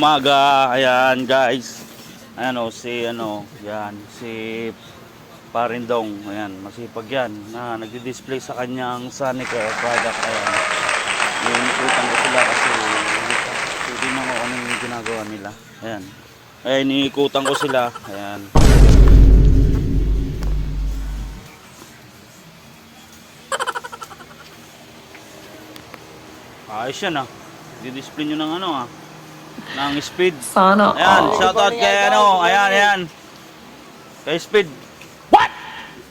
umaga. Ayan guys. Ayan o, si Parindong. Ayan, masipag yan. Nagdi-display sa kanyang Sonicare product. Ayan. Iniikutan ko sila kasi hindi na ko ano yung ginagawa nila. Ayan. Ayan, iniikutan ko sila. Ayan. Ayos yan ah. Di-display nyo ng ng speed. Sana Ayan, all. shoutout kay ayan. Kay speed. What?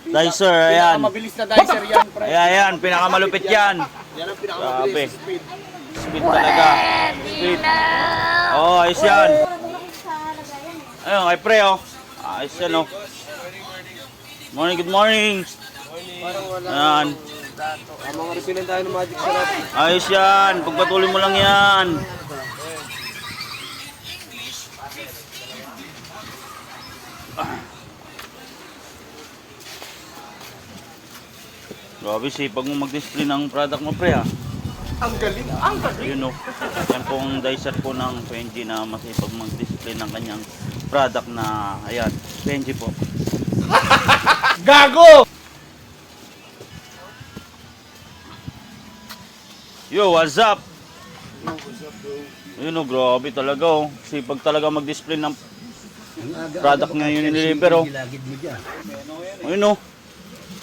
Dicer, ayan. Mabilis na dicer yan, pre. Ayan, pinakamalupit yan. Yan ang Grabe. pinakamabilis speed. Speed talaga. Speed. Oh, ayos yan. Ayun, kay pre oh. Ayos yan oh. Morning, good morning. Parang wala. Ayan. Mga refinan tayo ng magic sarap. Ayos yan. Pagpatuloy mo lang yan. Grabe, sipag mo mag-display ng product mo pre ha. Ang galing, ang galing. Yun o. Yan pong dicer po ng Penji na masipag mag-display ng kanyang product na ayan. Penji po. Gago! Yo, what's up? Yun o, grabe talaga o. Sipag talaga mag-display ng product na yun nililiver o. Ayun o.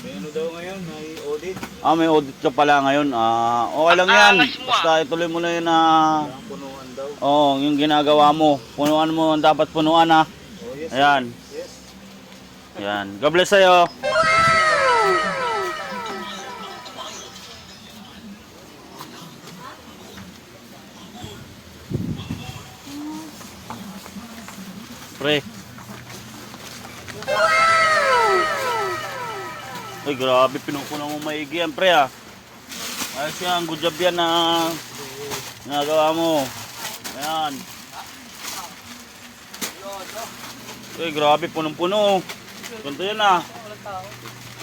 Ano daw ngayon? May audit? May audit ka pala ngayon. Okay lang yan. Basta ituloy mo na yun na Punuan daw. yung ginagawa mo. Punuan mo ang dapat punuan ha. Oh, yes. Ayan. Yes. Ayan. God bless sa'yo. Pre. Ay, grabe, pinupunan mo maigi yan, pre, ah. Ayos yan, good job yan na ginagawa mo. Ayan. Ay, grabe, punong-puno. Ganito yan, ah.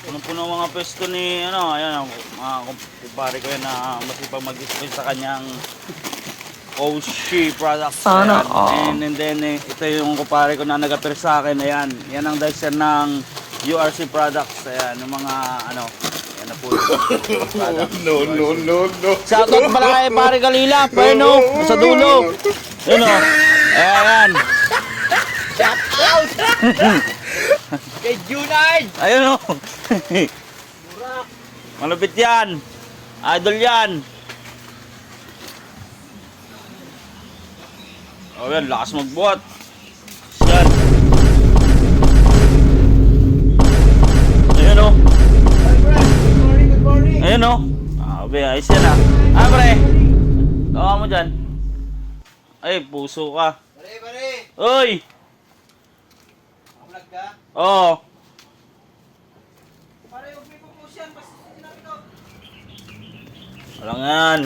Punong-puno ang mga pesto ni, ayan, mga kumpare ko yan na masipag mag-display sa kanyang Oshi products. Sana Ayan. all. And then, ito yung kumpare ko na nag-appear sa akin. Ayan, yan ang dicer ng URC products. Ayan, yung mga, yan na po. No. Shoutout pala kay pare Galila, Perno, sa dulo. Yun o. Ayan. Shout out! Kay Junard! Ayun o. Malupit yan. Idol yan. O yan, lakas magbuhat. Yan. Ayun o. Good morning! Ayun o. Ayos yan ah. Pre. Tawa mo dyan. Ay, puso ka. Pare! Uy! Vlog ka? Oo. Pare, huwag may pupush yan. Basta sinabi ko. Walang yan.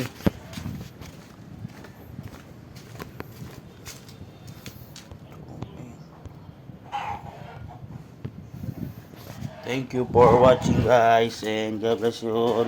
Thank you for watching guys and God bless you all.